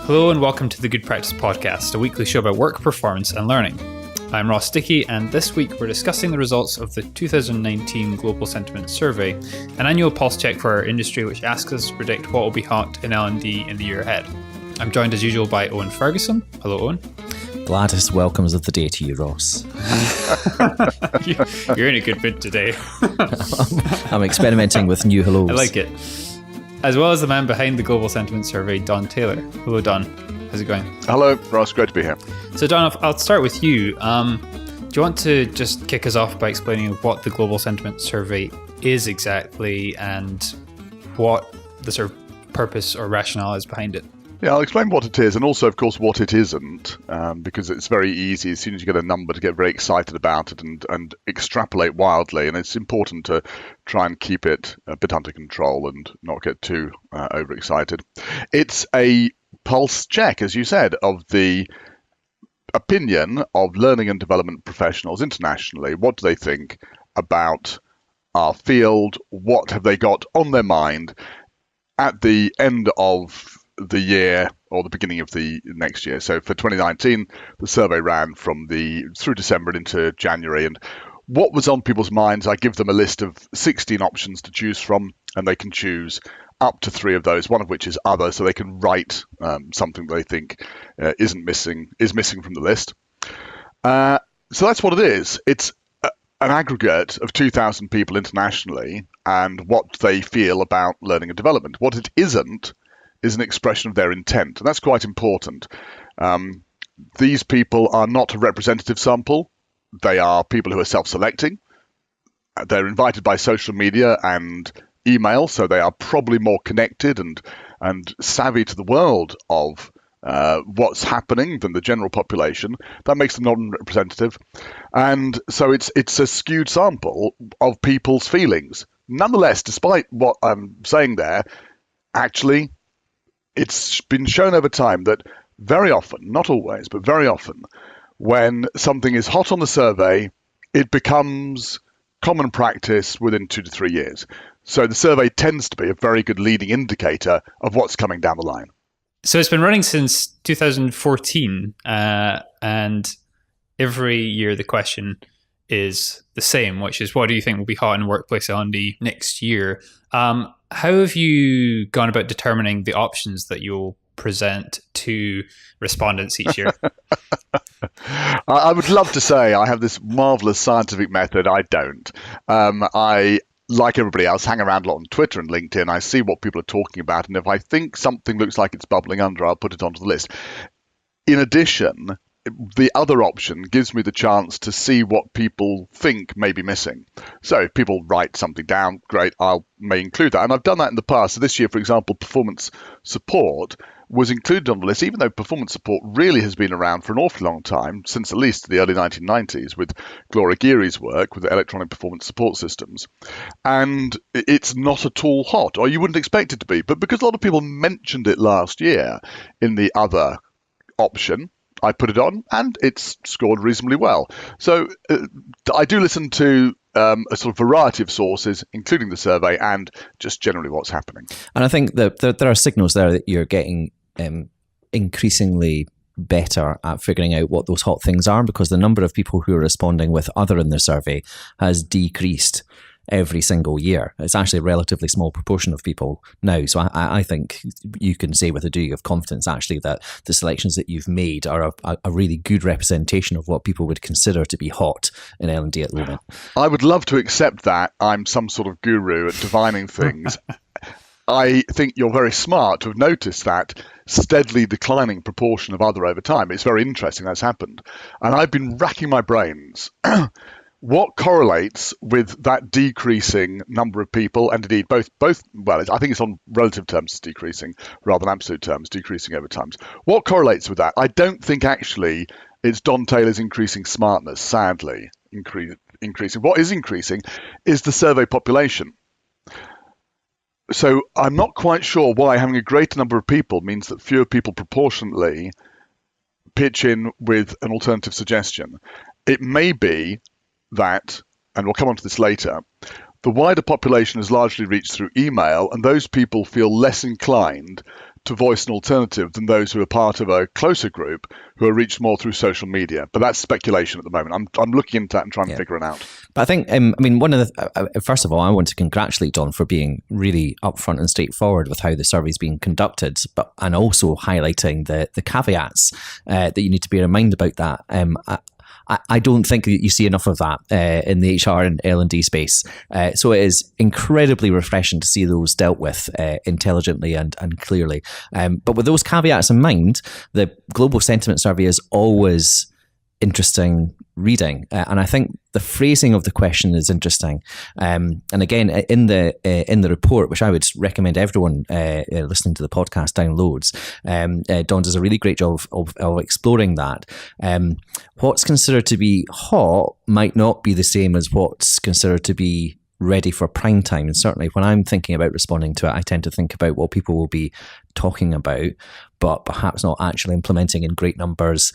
Hello and welcome to the GoodPractice Podcast, a weekly show about work, performance and learning. I'm Ross Dickie, and this week we're discussing the results of the 2019 Global Sentiment Survey, an annual pulse check for our industry which asks us to predict what will be hot in L&D in the year ahead. I'm joined as usual by Owen Ferguson. Hello, Owen. Gladdest welcomes of the day to you, Ross. You're in a good mood today. I'm experimenting with new hellos. I like it. As well as the man behind the Global Sentiment Survey, Don Taylor. Hello, Don. How's it going? Hello, Ross. Great to be here. So, Don, I'll start with you. Do you want to just kick us off by explaining what the Global Sentiment Survey is exactly and what the sort of purpose or rationale is behind it? Yeah, I'll explain what it is and also, of course, what it isn't, because it's very easy as soon as you get a number to get very excited about it and extrapolate wildly. And it's important to try and keep it a bit under control and not get too overexcited. It's a pulse check, as you said, of the opinion of learning and development professionals internationally. What do they think about our field? What have they got on their mind at the end of the year or the beginning of the next year? So for 2019, the survey ran through December and into January. And what was on people's minds, I give them a list of 16 options to choose from, and they can choose up to 3 of those, one of which is other, so they can write something they think is missing from the list. So that's what it is. It's an aggregate of 2,000 people internationally and what they feel about learning and development. What it isn't is an expression of their intent, and that's quite important. These people are not a representative sample. They are people who are self-selecting. They're invited by social media and email, so they are probably more connected and savvy to the world of what's happening than the general population. That makes them non-representative, and so it's a skewed sample of people's feelings. Nonetheless, despite what I'm saying there, actually, it's been shown over time that very often, not always, but very often, when something is hot on the survey, it becomes common practice within 2 to 3 years. So the survey tends to be a very good leading indicator of what's coming down the line. So it's been running since 2014, and every year the question is the same, which is, what do you think will be hot in workplace L&D next year? How have you gone about determining the options that you'll present to respondents each year? I would love to say I have this marvelous scientific method. I don't. I, like everybody else, hang around a lot on Twitter and LinkedIn. I see what people are talking about, and if I think something looks like it's bubbling under, I'll put it onto the list. In addition, the other option gives me the chance to see what people think may be missing. So if people write something down, great, I may include that. And I've done that in the past. So this year, for example, performance support was included on the list, even though performance support really has been around for an awfully long time, since at least the early 1990s with Gloria Geary's work with electronic performance support systems. And it's not at all hot, or you wouldn't expect it to be. But because a lot of people mentioned it last year in the other option, I put it on, and it's scored reasonably well. So I do listen to a sort of variety of sources, including the survey and just generally what's happening. And I think that there are signals there that you're getting increasingly better at figuring out what those hot things are, because the number of people who are responding with other in the survey has decreased every single year. It's actually a relatively small proportion of people now. So I think you can say with a degree of confidence actually that the selections that you've made are a really good representation of what people would consider to be hot in L&D at the moment. I would love to accept that I'm some sort of guru at divining things. I think you're very smart to have noticed that steadily declining proportion of other over time. It's very interesting that's happened. And I've been racking my brains what correlates with that decreasing number of people, and indeed both, well, I think it's on relative terms it's decreasing rather than absolute terms, decreasing over time. What correlates with that? I don't think actually it's Don Taylor's increasing smartness, sadly, increasing. What is increasing is the survey population. So I'm not quite sure why having a greater number of people means that fewer people proportionately pitch in with an alternative suggestion. It may be that, and we'll come on to this later, the wider population is largely reached through email, and those people feel less inclined to voice an alternative than those who are part of a closer group who are reached more through social media. But that's speculation at the moment. I'm looking into that and trying to figure it out. But I think, I mean, one of the first of all, I want to congratulate Don for being really upfront and straightforward with how the survey is being conducted, and also highlighting the caveats that you need to bear in mind about that. I don't think that you see enough of that in the HR and L&D space. So it is incredibly refreshing to see those dealt with intelligently and clearly. But with those caveats in mind, the Global Sentiment Survey is always interesting reading. And I think the phrasing of the question is interesting. And again, in the report, which I would recommend everyone listening to the podcast downloads, Don does a really great job of exploring that. What's considered to be hot might not be the same as what's considered to be ready for prime time. And certainly when I'm thinking about responding to it, I tend to think about what people will be talking about, but perhaps not actually implementing in great numbers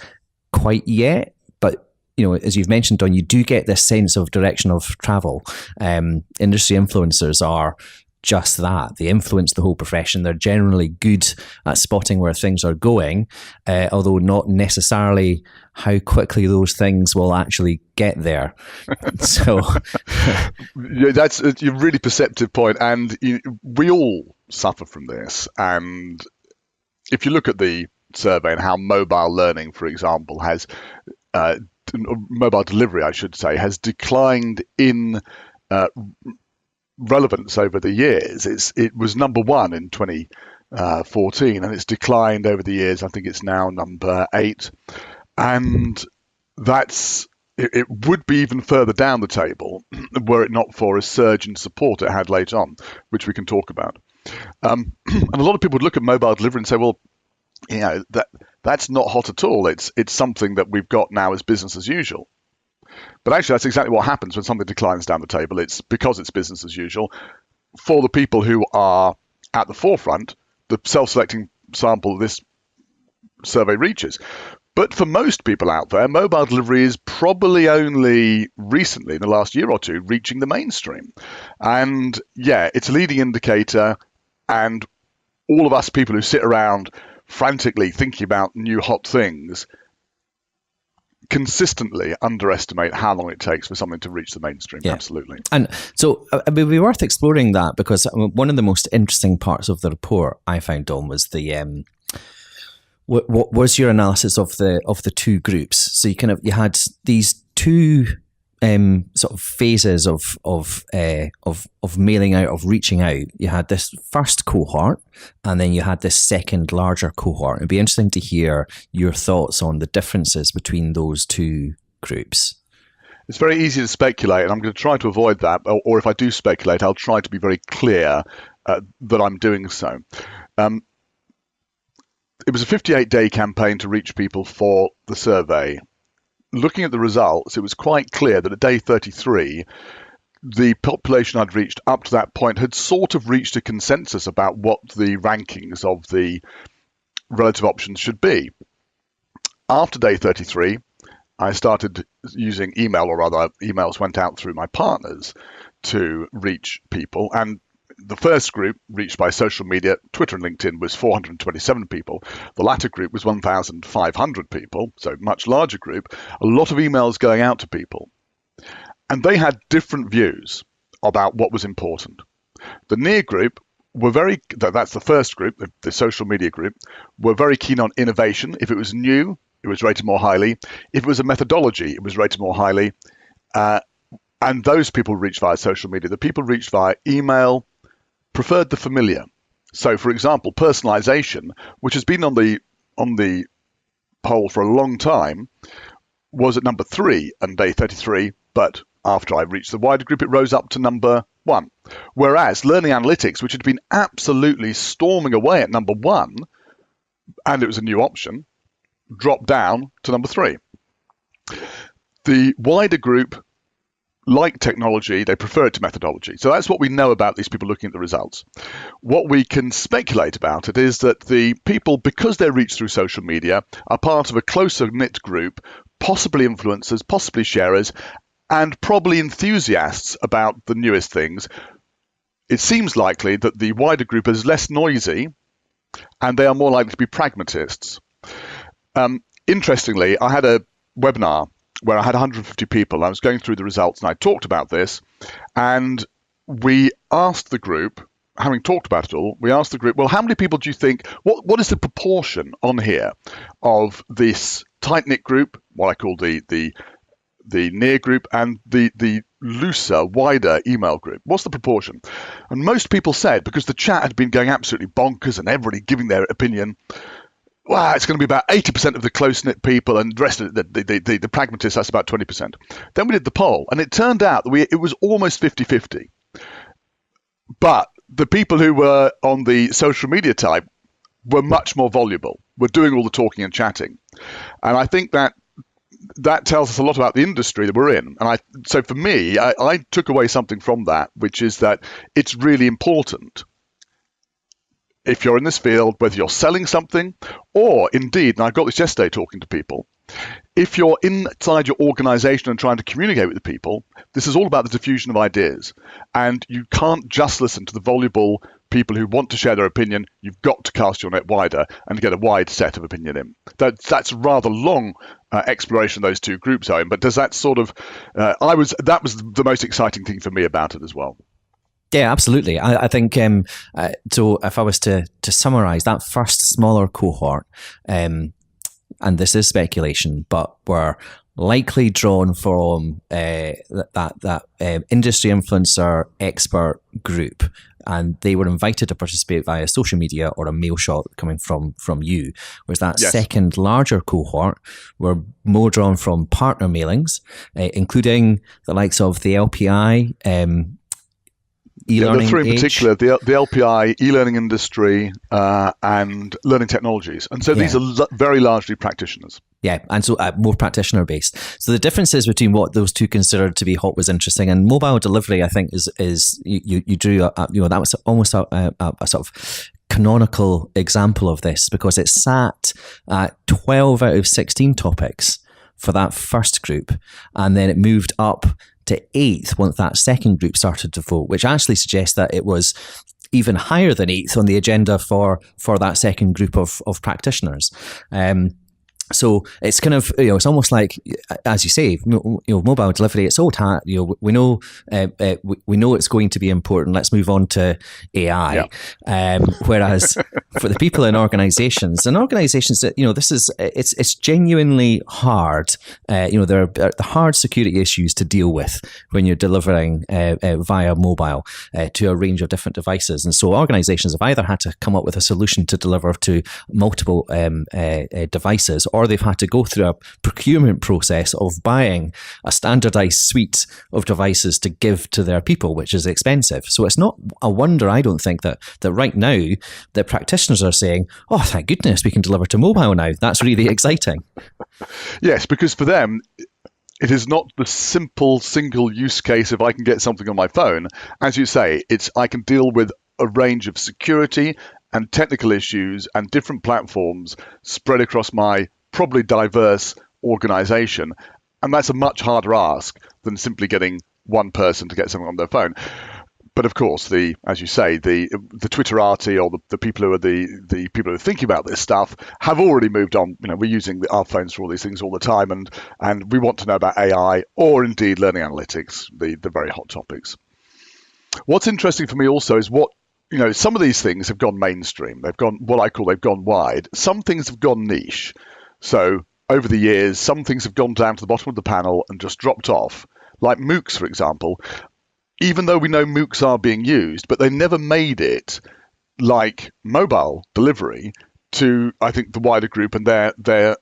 quite yet. But as you've mentioned, Don, you do get this sense of direction of travel. Industry influencers are just that. They influence the whole profession. They're generally good at spotting where things are going, although not necessarily how quickly those things will actually get there. So that's a really perceptive point, and we all suffer from this. And if you look at the survey and how mobile learning, for example, has mobile delivery, I should say, has declined in relevance over the years. It was number one in 2014, and it's declined over the years. I think it's now number 8, and it would be even further down the table were it not for a surge in support it had later on, which we can talk about. And a lot of people would look at mobile delivery and say, well, that's not hot at all. It's something that we've got now as business as usual. But actually, that's exactly what happens when something declines down the table. It's because it's business as usual. For the people who are at the forefront, the self-selecting sample this survey reaches. But for most people out there, mobile delivery is probably only recently, in the last year or two, reaching the mainstream. And yeah, it's a leading indicator. And all of us people who sit around frantically thinking about new hot things consistently underestimate how long it takes for something to reach the mainstream. Yeah. Absolutely. And so it would be worth exploring that, because one of the most interesting parts of the report I found, Don, was the what was your analysis of the two groups? So you had these two sort of phases of mailing out, of reaching out. You had this first cohort, and then you had this second larger cohort. It'd be interesting to hear your thoughts on the differences between those two groups. It's very easy to speculate, and I'm going to try to avoid that. Or if I do speculate, I'll try to be very clear that I'm doing so. It was a 58-day campaign to reach people for the survey. Looking at the results, it was quite clear that at day 33, the population I'd reached up to that point had sort of reached a consensus about what the rankings of the relative options should be. After day 33, I started using email, or rather emails went out through my partners to reach people. And the first group reached by social media, Twitter and LinkedIn, was 427 people. The latter group was 1,500 people, so much larger group. A lot of emails going out to people. And they had different views about what was important. The near group were that's the first group, the social media group, were very keen on innovation. If it was new, it was rated more highly. If it was a methodology, it was rated more highly. And those people reached via social media. The people reached via email preferred the familiar. So, for example, personalization, which has been on the poll for a long time, was at number 3 on day 33, but after I reached the wider group, it rose up to number 1. Whereas learning analytics, which had been absolutely storming away at number 1, and it was a new option, dropped down to number 3. The wider group like technology, they prefer it to methodology. So that's what we know about these people looking at the results. What we can speculate about it is that the people, because they're reached through social media, are part of a closer knit group, possibly influencers, possibly sharers, and probably enthusiasts about the newest things. It seems likely that the wider group is less noisy and they are more likely to be pragmatists. Interestingly, I had a webinar where I had 150 people. I was going through the results and I talked about this, and we asked the group, having talked about it all, we asked the group, well, how many people do you think, what is the proportion on here of this tight-knit group, what I call the near group, and the looser, wider email group? What's the proportion? And most people said, because the chat had been going absolutely bonkers and everybody giving their opinion, well, it's going to be about 80% of the close-knit people, and the rest of the pragmatists, that's about 20%. Then we did the poll, and it turned out that it was almost 50-50. But the people who were on the social media type were much more voluble, were doing all the talking and chatting. And I think that tells us a lot about the industry that we're in. And so for me, I took away something from that, which is that it's really important, if you're in this field, whether you're selling something or indeed, and I got this yesterday talking to people, if you're inside your organization and trying to communicate with the people, this is all about the diffusion of ideas. And you can't just listen to the voluble people who want to share their opinion. You've got to cast your net wider and get a wide set of opinion in. That's a rather long exploration of those two groups, Owen, but does that sort of, that was the most exciting thing for me about it as well. Yeah, absolutely. I think so. If I was to summarize that first smaller cohort, and this is speculation, but were likely drawn from that industry influencer expert group, and they were invited to participate via social media or a mail shot coming from you. Whereas that second larger cohort were more drawn from partner mailings, including the likes of the LPI. E-learning the three in age. particular, the LPI, e-learning industry, and learning technologies. And so these are very largely practitioners. Yeah, and so more practitioner based. So the differences between what those two considered to be hot was interesting, and mobile delivery, I think, is you drew that was almost a sort of canonical example of this, because it sat at 12 out of 16 topics for that first group, and then it moved up to 8th once that second group started to vote, which actually suggests that it was even higher than 8th on the agenda for that second group of practitioners. So it's kind of, it's almost like, as you say, mobile delivery, it's old hat. We know it's going to be important. Let's move on to AI. Yeah. Whereas for the people in organizations that, it's genuinely hard. There are hard security issues to deal with when you're delivering via mobile to a range of different devices. And so organizations have either had to come up with a solution to deliver to multiple devices, or they've had to go through a procurement process of buying a standardized suite of devices to give to their people, which is expensive. So it's not a wonder, I don't think, that right now the practitioners are saying, oh, thank goodness we can deliver to mobile now. That's really exciting. Yes, because for them, it is not the simple single use case. If I can get something on my phone, as you say, I can deal with a range of security and technical issues and different platforms spread across my probably diverse organization. And that's a much harder ask than simply getting one person to get something on their phone. But of course, as you say, the Twitterati or the people who are the people who are thinking about this stuff have already moved on. We're using our phones for all these things all the time, and we want to know about AI or indeed learning analytics, the very hot topics. What's interesting for me also is some of these things have gone mainstream. They've gone wide. Some things have gone niche. So over the years, some things have gone down to the bottom of the panel and just dropped off, like MOOCs, for example. Even though we know MOOCs are being used, but they never made it like mobile delivery to, I think, the wider group and their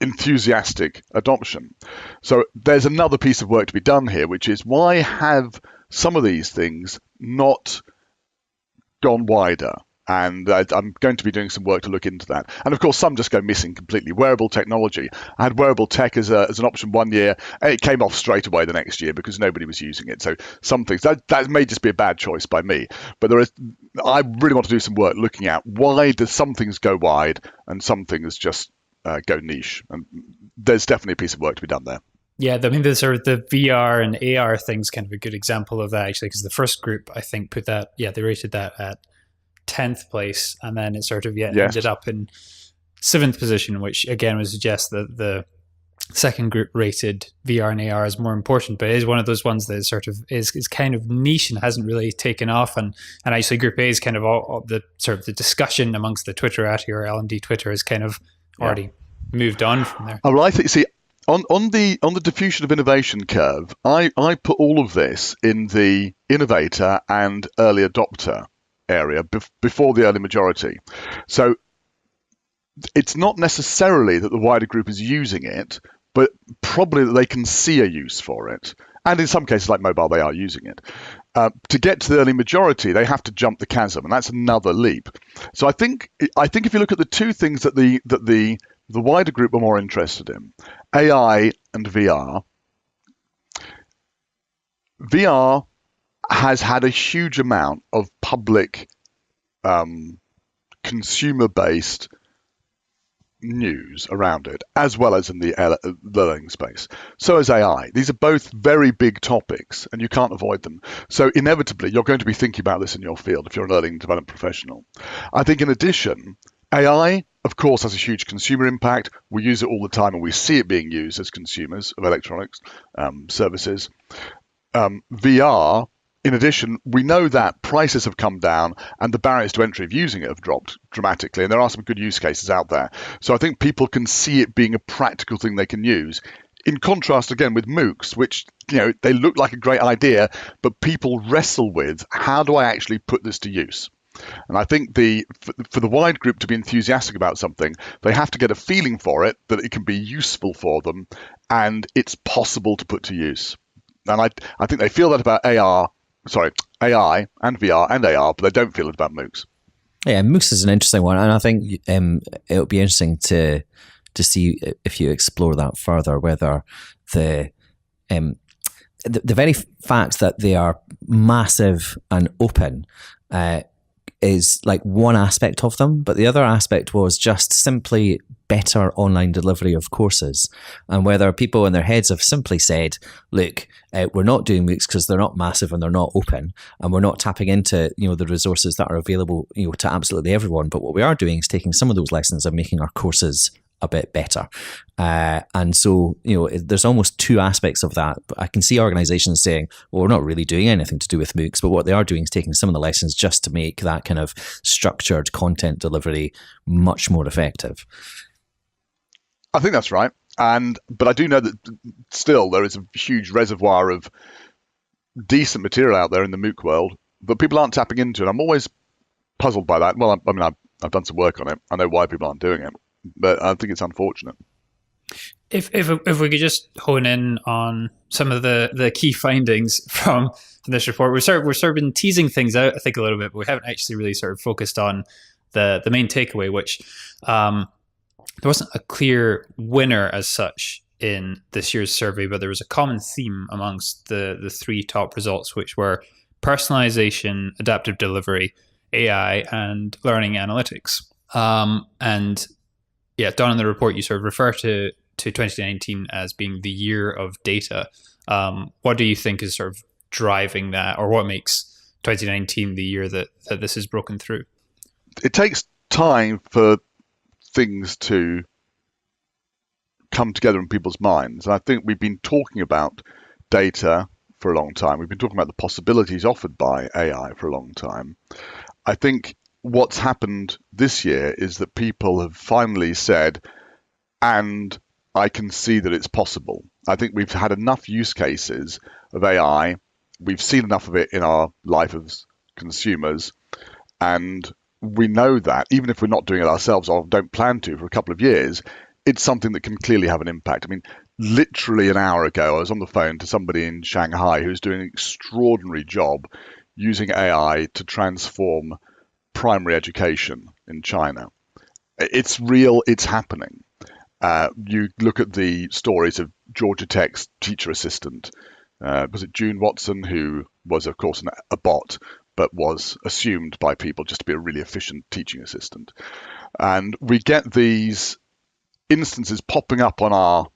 enthusiastic adoption. So there's another piece of work to be done here, which is, why have some of these things not gone wider? And I'm going to be doing some work to look into that. And of course, some just go missing completely. Wearable technology. I had wearable tech as an option one year, and it came off straight away the next year because nobody was using it. So some things, that may just be a bad choice by me. But I really want to do some work looking at, why do some things go wide and some things just go niche? And there's definitely a piece of work to be done there. Yeah, I mean, the VR and AR thing's kind of a good example of that, actually, because the first group, I think, they rated that at 10th place, and then it sort of Yes. ended up in 7th position, which again would suggest that the second group rated VR and AR as more important, but it is one of those ones that sort of is kind of niche and hasn't really taken off. And actually Group A is kind of all the sort of the discussion amongst the Twitterati or L&D Twitter is kind of already moved on from there. Oh, well, I think, see, on the diffusion of innovation curve, I put all of this in the innovator and early adopter area before the early majority. So it's not necessarily that the wider group is using it, but probably that they can see a use for it. And in some cases, like mobile, they are using it. To get to the early majority, they have to jump the chasm, and that's another leap. So I think if you look at the two things that the wider group are more interested in, AI and VR, VR has had a huge amount of public, consumer-based news around it, as well as in the learning space. So is AI. These are both very big topics, and you can't avoid them. So inevitably, you're going to be thinking about this in your field if you're a learning and development professional. I think in addition, AI, of course, has a huge consumer impact. We use it all the time, and we see it being used as consumers of electronics services. VR, in addition, we know that prices have come down and the barriers to entry of using it have dropped dramatically, and there are some good use cases out there. So I think people can see it being a practical thing they can use. In contrast, again, with MOOCs, which, they look like a great idea, but people wrestle with, how do I actually put this to use? And I think for the wide group to be enthusiastic about something, they have to get a feeling for it, that it can be useful for them, and it's possible to put to use. And I think they feel that about AI and VR and AR, but they don't feel it about MOOCs. Yeah, MOOCs is an interesting one, and I think it'll be interesting to see if you explore that further, whether the very fact that they are massive and open is like one aspect of them, but the other aspect was just simply better online delivery of courses, and whether people in their heads have simply said, look, we're not doing MOOCs because they're not massive and they're not open, and we're not tapping into the resources that are available to absolutely everyone, but what we are doing is taking some of those lessons and making our courses a bit better. And so, there's almost two aspects of that. But I can see organizations saying, well, we're not really doing anything to do with MOOCs, but what they are doing is taking some of the lessons just to make that kind of structured content delivery much more effective. I think that's right. But I do know that still there is a huge reservoir of decent material out there in the MOOC world that people aren't tapping into. And I'm always puzzled by that. Well, I've done some work on it. I know why people aren't doing it, but I think it's unfortunate. If we could just hone in on some of the key findings from this report, we've sort of been teasing things out, I think, a little bit, but we haven't actually really sort of focused on the main takeaway, which there wasn't a clear winner as such in this year's survey, but there was a common theme amongst the three top results, which were personalization, adaptive delivery, AI, and learning analytics. And yeah, Don, in the report, you sort of refer to 2019 as being the year of data. What do you think is sort of driving that, or what makes 2019 the year that this is broken through? It takes time for things to come together in people's minds. And I think we've been talking about data for a long time. We've been talking about the possibilities offered by AI for a long time. I think what's happened this year is that people have finally said, and I can see that it's possible. I think we've had enough use cases of AI. We've seen enough of it in our life as consumers. And we know that even if we're not doing it ourselves or don't plan to for a couple of years, it's something that can clearly have an impact. I mean, literally an hour ago, I was on the phone to somebody in Shanghai who's doing an extraordinary job using AI to transform primary education in China. It's real, it's happening. You look at the stories of Georgia Tech's teacher assistant. Was it June Watson, who was, of course, a bot, but was assumed by people just to be a really efficient teaching assistant. And we get these instances popping up on our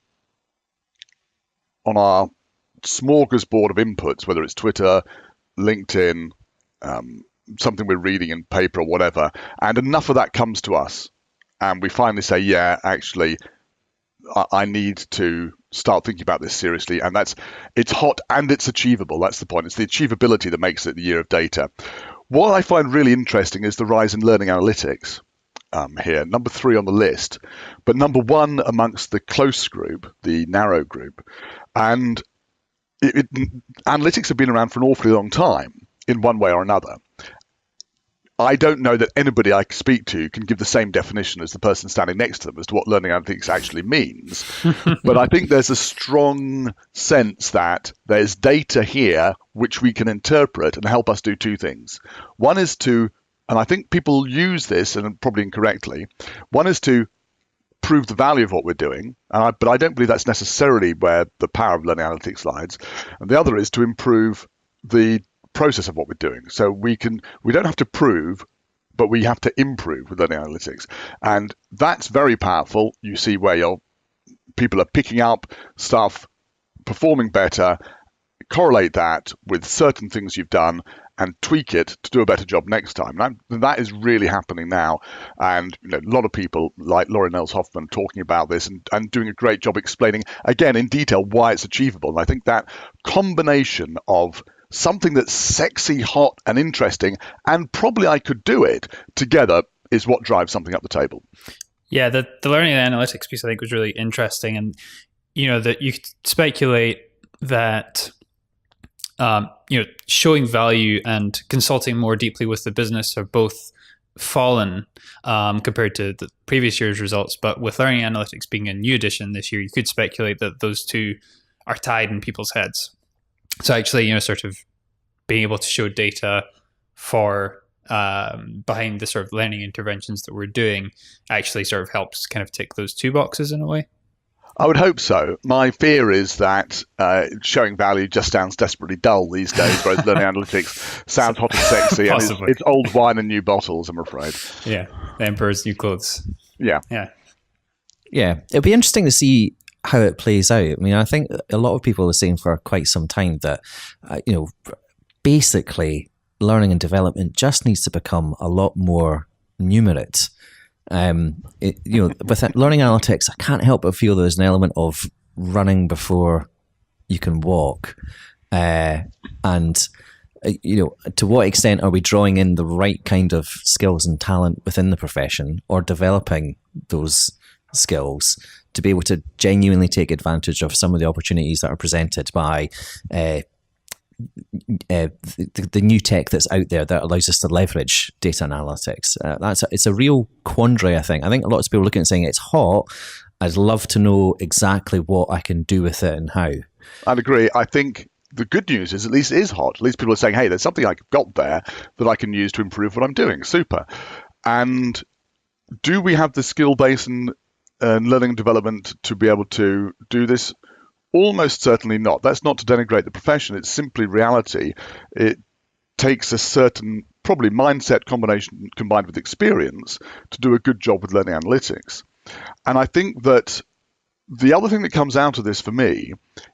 smorgasbord of inputs, whether it's Twitter, LinkedIn, something we're reading in paper or whatever, and enough of that comes to us, and we finally say, yeah, actually, I need to start thinking about this seriously, and it's hot and it's achievable. That's the point. It's the achievability that makes it the year of data. What I find really interesting is the rise in learning analytics here, number 3 on the list, but number 1 amongst the close group, the narrow group. And analytics have been around for an awfully long time in one way or another. I don't know that anybody I speak to can give the same definition as the person standing next to them as to what learning analytics actually means. But I think there's a strong sense that there's data here which we can interpret and help us do 2 things. One is to, and I think people use this, and probably incorrectly, one is to prove the value of what we're doing, but I don't believe that's necessarily where the power of learning analytics lies. And the other is to improve the process of what we're doing. So we don't have to prove, but we have to improve with learning analytics. And that's very powerful. You see where people are picking up stuff, performing better, correlate that with certain things you've done and tweak it to do a better job next time. And that is really happening now. And a lot of people like Laurie Nels-Hoffman talking about this and doing a great job explaining, again, in detail why it's achievable. And I think that combination of something that's sexy, hot, and interesting, and probably I could do it together, is what drives something up the table. Yeah, the learning and analytics piece I think was really interesting, and that you could speculate that showing value and consulting more deeply with the business are both fallen compared to the previous year's results. But with learning analytics being a new addition this year, you could speculate that those two are tied in people's heads. So actually, sort of being able to show data for behind the sort of learning interventions that we're doing actually sort of helps kind of tick those 2 boxes in a way. I would hope so. My fear is that showing value just sounds desperately dull these days, whereas learning analytics sounds hot and sexy. And it's old wine in new bottles, I'm afraid. Yeah, the emperor's new clothes. Yeah. It'll be interesting to see how it plays out. I mean, I think a lot of people are saying for quite some time that, basically learning and development just needs to become a lot more numerate. With learning analytics, I can't help but feel there's an element of running before you can walk. To what extent are we drawing in the right kind of skills and talent within the profession, or developing those skills to be able to genuinely take advantage of some of the opportunities that are presented by the new tech that's out there that allows us to leverage data analytics. It's a real quandary, I think. I think lots of people are looking and saying it's hot. I'd love to know exactly what I can do with it and how. I'd agree. I think the good news is at least it is hot. At least people are saying, hey, there's something I've got there that I can use to improve what I'm doing. Super. And do we have the skill base and learning and development to be able to do this? Almost certainly not. That's not to denigrate the profession. It's simply reality. It takes a certain, probably mindset combination combined with experience to do a good job with learning analytics. And I think that the other thing that comes out of this for me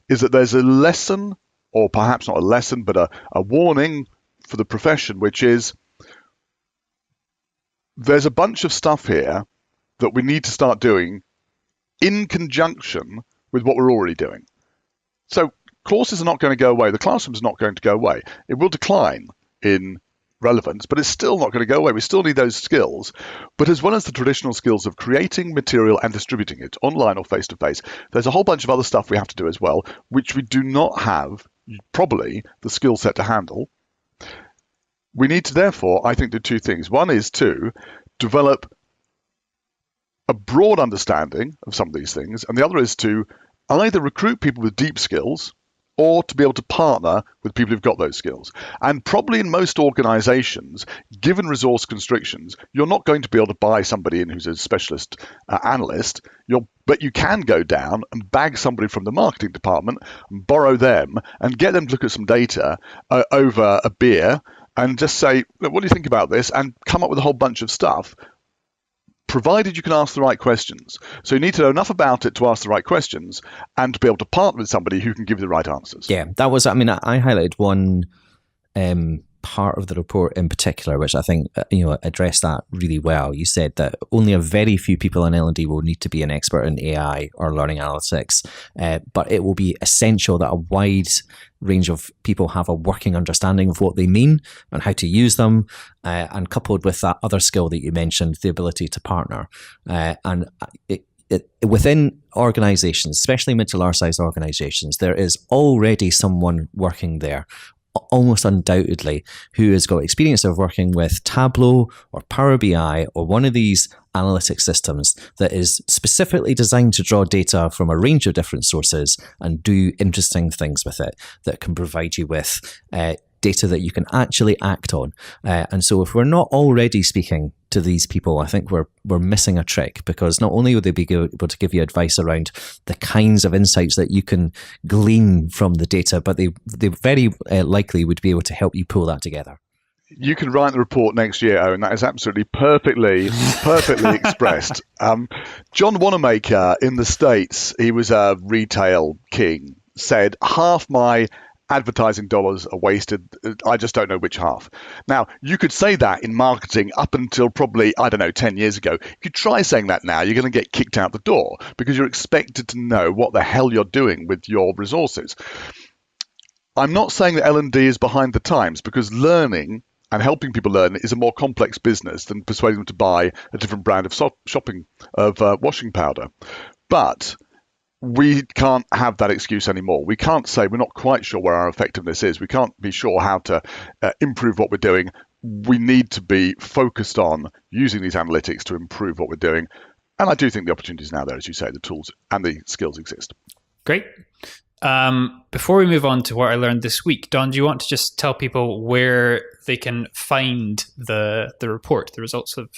is that there's a lesson, or perhaps not a lesson, but a warning for the profession, which is there's a bunch of stuff here that we need to start doing in conjunction with what we're already doing. So courses are not going to go away. The classroom is not going to go away. It will decline in relevance, but it's still not going to go away. We still need those skills. But as well as the traditional skills of creating material and distributing it online or face-to-face, there's a whole bunch of other stuff we have to do as well, which we do not have probably the skill set to handle. We need to therefore, I think, do 2 things. One is to develop a broad understanding of some of these things, and the other is to either recruit people with deep skills or to be able to partner with people who've got those skills. And probably in most organizations, given resource constrictions, you're not going to be able to buy somebody in who's a specialist analyst, but you can go down and bag somebody from the marketing department and borrow them and get them to look at some data over a beer and just say, look, what do you think about this? And come up with a whole bunch of stuff, provided you can ask the right questions. So you need to know enough about it to ask the right questions and to be able to partner with somebody who can give you the right answers. Yeah, that was, I highlighted one part of the report in particular, which I think addressed that really well. You said that only a very few people in L&D will need to be an expert in AI or learning analytics, but it will be essential that a wide range of people have a working understanding of what they mean and how to use them, and coupled with that other skill that you mentioned, the ability to partner. Within organizations, especially mid to large size organizations, there is already someone working there, almost undoubtedly, who has got experience of working with Tableau or Power BI or one of these analytic systems that is specifically designed to draw data from a range of different sources and do interesting things with it that can provide you with data that you can actually act on. And so if we're not already speaking to these people, I think we're missing a trick, because not only would they be able to give you advice around the kinds of insights that you can glean from the data, but they very likely would be able to help you pull that together. You can write the report next year, Owen. That is absolutely perfectly expressed. John Wanamaker in the States, he was a retail king, said, half my advertising dollars are wasted. I just don't know which half. Now, you could say that in marketing up until probably, 10 years ago. If you try saying that now, you're going to get kicked out the door because you're expected to know what the hell you're doing with your resources. I'm not saying that L&D is behind the times, because learning and helping people learn is a more complex business than persuading them to buy a different brand of washing powder. But we can't have that excuse anymore. We can't say we're not quite sure where our effectiveness is. We can't be sure how to improve what we're doing. We need to be focused on using these analytics to improve what we're doing. And I do think the opportunity is now there, as you say, the tools and the skills exist. Great. Before we move on to what I learned this week, Don, do you want to just tell people where they can find the report, the results of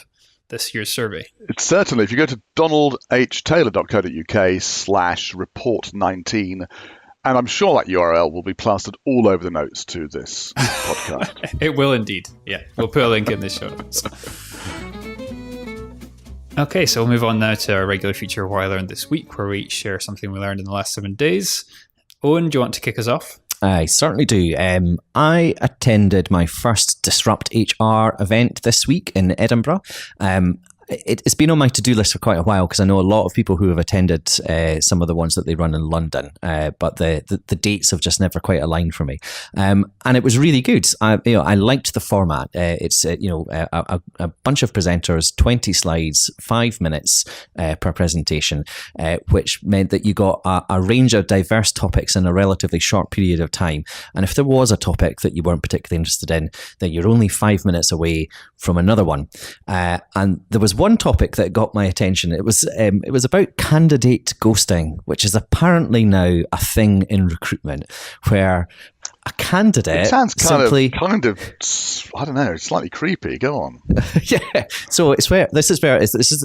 this year's survey? It's certainly, if you go to donaldhtaylor.co.uk/report19, and I'm sure that URL will be plastered all over the notes to this podcast. It will indeed. Yeah, we'll put a link in the show notes. Okay, so we'll move on now to our regular feature, What I Learned This Week, where we each share something we learned in the last 7 days. Owen, do you want to kick us off? I certainly do. I attended my first Disrupt HR event this week in Edinburgh. It's been on my to-do list for quite a while, because I know a lot of people who have attended some of the ones that they run in London, but the dates have just never quite aligned for me. And it was really good. I liked the format. It's a bunch of presenters, 20 slides, 5 minutes per presentation, which meant that you got a range of diverse topics in a relatively short period of time. And if there was a topic that you weren't particularly interested in, then you're only 5 minutes away from another one. And there was one topic that got my attention. It was about candidate ghosting, which is apparently now a thing in recruitment, where a candidate it sounds kind simply of I don't know, slightly creepy. Go on. Yeah. So it's where this is.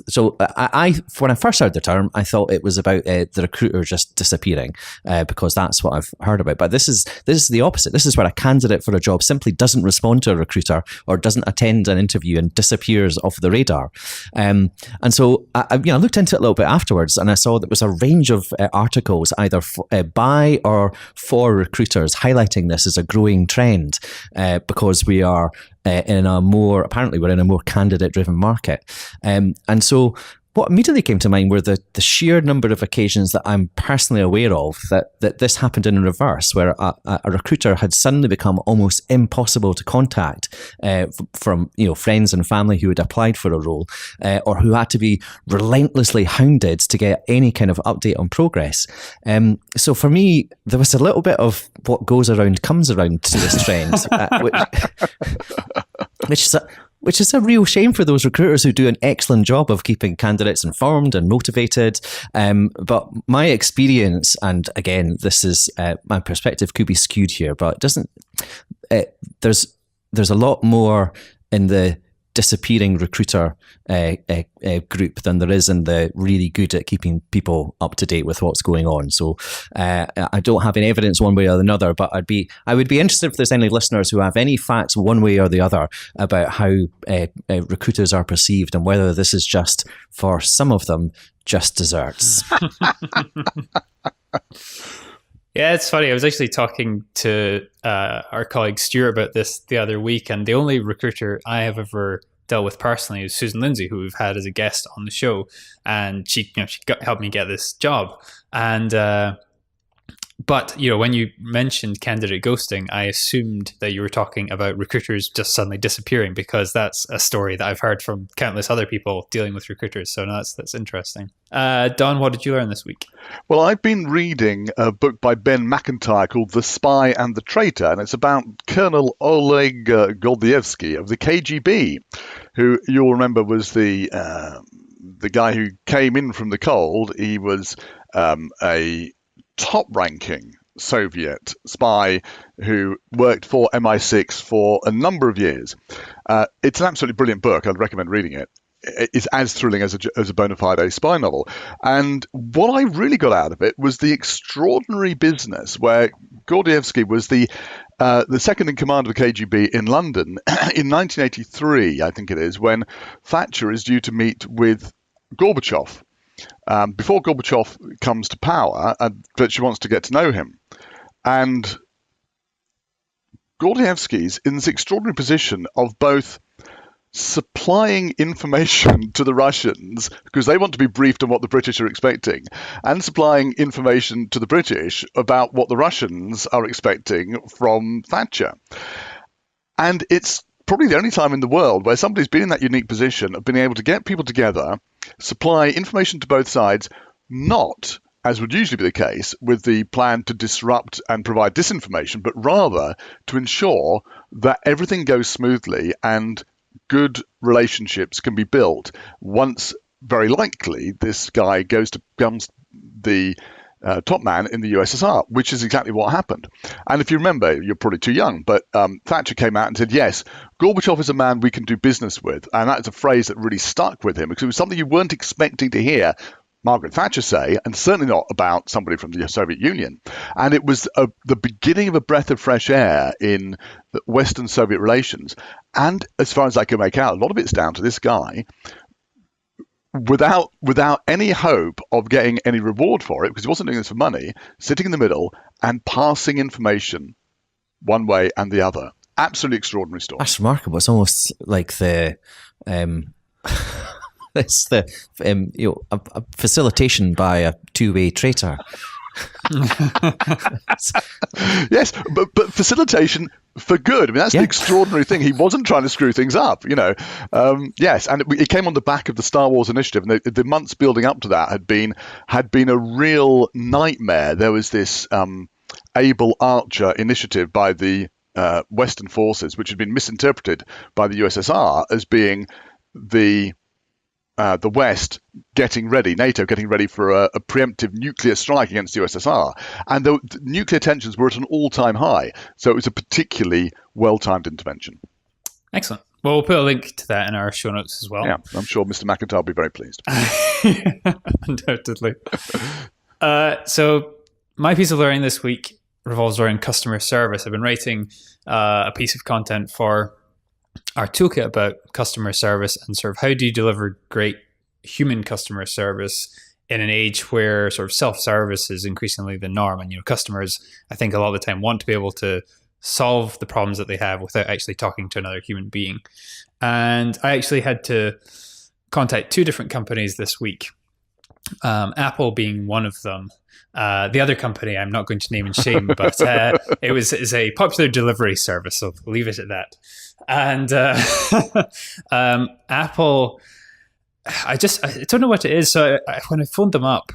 So I when I first heard the term, I thought it was about the recruiter just disappearing, because that's what I've heard about. But this is the opposite. This is where a candidate for a job simply doesn't respond to a recruiter or doesn't attend an interview and disappears off the radar. And so I looked into it a little bit afterwards, and I saw there was a range of articles either by or for recruiters highlighting this as a growing trend, because we are apparently we're in a more candidate driven market. And so what immediately came to mind were the sheer number of occasions that I'm personally aware of that this happened in reverse, where a recruiter had suddenly become almost impossible to contact from friends and family who had applied for a role, or who had to be relentlessly hounded to get any kind of update on progress. So for me, there was a little bit of what goes around comes around to this trend, which is a real shame for those recruiters who do an excellent job of keeping candidates informed and motivated. But my experience, and again, this is my perspective could be skewed here, but it doesn't. There's a lot more in the disappearing recruiter group than there is in the really good at keeping people up to date with what's going on. So I don't have any evidence one way or another, but I would be interested if there's any listeners who have any facts one way or the other about how recruiters are perceived, and whether this is just, for some of them, just desserts. Yeah, it's funny. I was actually talking to our colleague Stuart about this the other week, and the only recruiter I have ever dealt with personally is Susan Lindsay, who we've had as a guest on the show, and she helped me get this job. And but when you mentioned candidate ghosting, I assumed that you were talking about recruiters just suddenly disappearing, because that's a story that I've heard from countless other people dealing with recruiters. So no, that's interesting. Don, what did you learn this week? Well, I've been reading a book by Ben MacIntyre called The Spy and The Traitor, and it's about Colonel Oleg Gordievsky of the KGB, who you'll remember was the guy who came in from the cold. He was a top-ranking Soviet spy who worked for MI6 for a number of years. It's an absolutely brilliant book. I'd recommend reading it. It's as thrilling as a bona fide spy novel. And what I really got out of it was the extraordinary business where Gordievsky was the second in command of the KGB in London in 1983, I think it is, when Thatcher is due to meet with Gorbachev. Before Gorbachev comes to power, but she wants to get to know him. And Gordievsky's in this extraordinary position of both supplying information to the Russians, because they want to be briefed on what the British are expecting, and supplying information to the British about what the Russians are expecting from Thatcher. And it's probably the only time in the world where somebody's been in that unique position of being able to get people together, supply information to both sides, not, as would usually be the case, with the plan to disrupt and provide disinformation, but rather to ensure that everything goes smoothly and good relationships can be built once, very likely, this guy becomes the top man in the USSR, which is exactly what happened. And if you remember, you're probably too young, but Thatcher came out and said, yes, Gorbachev is a man we can do business with. And that's a phrase that really stuck with him, because it was something you weren't expecting to hear Margaret Thatcher say, and certainly not about somebody from the Soviet Union. And it was the beginning of a breath of fresh air in the Western Soviet relations. And as far as I can make out, a lot of it's down to this guy, without any hope of getting any reward for it, because he wasn't doing this for money, sitting in the middle and passing information one way and the other. Absolutely extraordinary story. That's remarkable. It's almost like the it's the a facilitation by a two-way traitor. Yes, but facilitation for good. I mean, that's the extraordinary thing. He wasn't trying to screw things up, Yes, and it came on the back of the Star Wars initiative, and the months building up to that had been a real nightmare. There was this Able Archer initiative by the Western forces, which had been misinterpreted by the USSR as being the West getting ready, NATO getting ready for a preemptive nuclear strike against the USSR. And the nuclear tensions were at an all-time high. So it was a particularly well-timed intervention. Excellent. Well, we'll put a link to that in our show notes as well. Yeah, I'm sure Mr. MacIntyre will be very pleased. Undoubtedly. So my piece of learning this week revolves around customer service. I've been writing a piece of content for our toolkit about customer service and sort of how do you deliver great human customer service in an age where sort of self-service is increasingly the norm. And, customers, I think a lot of the time want to be able to solve the problems that they have without actually talking to another human being. And I actually had to contact two different companies this week, Apple being one of them. The other company I'm not going to name and shame, but it's a popular delivery service, so we'll leave it at that. And Apple, I don't know what it is. So when I phoned them up,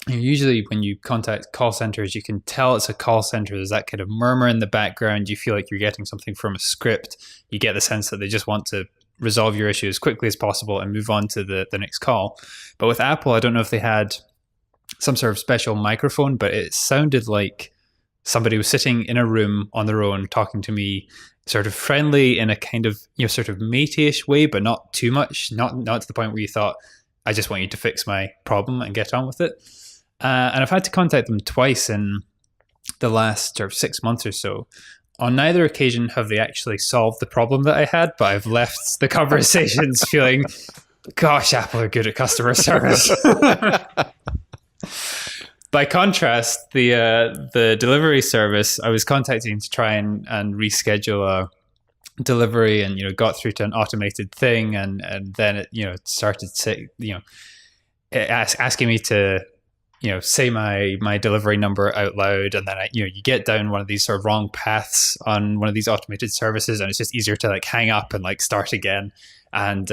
usually when you contact call centers, you can tell it's a call center. There's that kind of murmur in the background. You feel like you're getting something from a script. You get the sense that they just want to resolve your issue as quickly as possible and move on to the next call. But with Apple, I don't know if they had some sort of special microphone, but it sounded like somebody was sitting in a room on their own talking to me, sort of friendly in a kind of, sort of matey-ish way, but not too much, not to the point where you thought, I just want you to fix my problem and get on with it. And I've had to contact them twice in the last sort of 6 months or so. On neither occasion have they actually solved the problem that I had, but I've left the conversations feeling, gosh, Apple are good at customer service. By contrast, the delivery service, I was contacting to try and reschedule a delivery, and got through to an automated thing, and then it started to asking me to say my delivery number out loud, and then you get down one of these sort of wrong paths on one of these automated services, and it's just easier to like hang up and like start again, and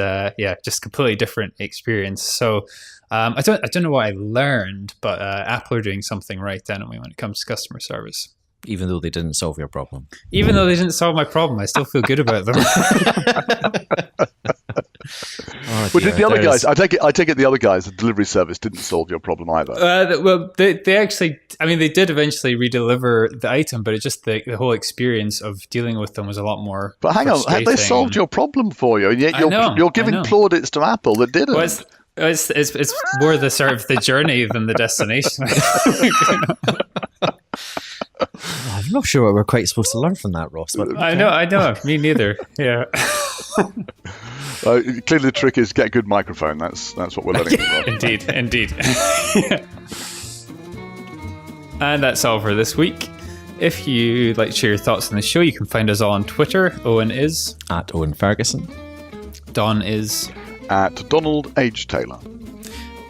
just completely different experience. So I don't know what I learned, but Apple are doing something right anyway when it comes to customer service. Even though they didn't solve your problem. Even though they didn't solve my problem, I still feel good about them. But did the other guys? I take it the other guys, the delivery service, didn't solve your problem either. Well, they actually, they did eventually redeliver the item, but it just the whole experience of dealing with them was a lot more. But hang on, have they solved your problem for you? And yet you're giving plaudits to Apple that didn't. Well, it's more the sort of the journey than the destination. I'm not sure what we're quite supposed to learn from that, Ross. But I know. Me neither. Yeah. Clearly, the trick is get a good microphone. That's what we're learning from. Indeed. And that's all for this week. If you'd like to share your thoughts on the show, you can find us all on Twitter. Owen is at Owen Ferguson. Don is at Donald H. Taylor.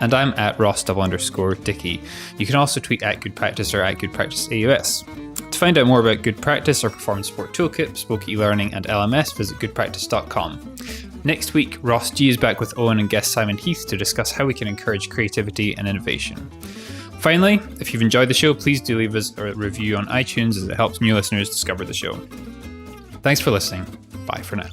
And I'm at Ross_Dickie. You can also tweet at GoodPractice or at GoodPracticeAUS. To find out more about Good Practice, our performance support toolkit, bespoke e-learning, and LMS, visit goodpractice.com. Next week, Ross G is back with Owen and guest Simon Heath to discuss how we can encourage creativity and innovation. Finally, if you've enjoyed the show, please do leave us a review on iTunes, as it helps new listeners discover the show. Thanks for listening. Bye for now.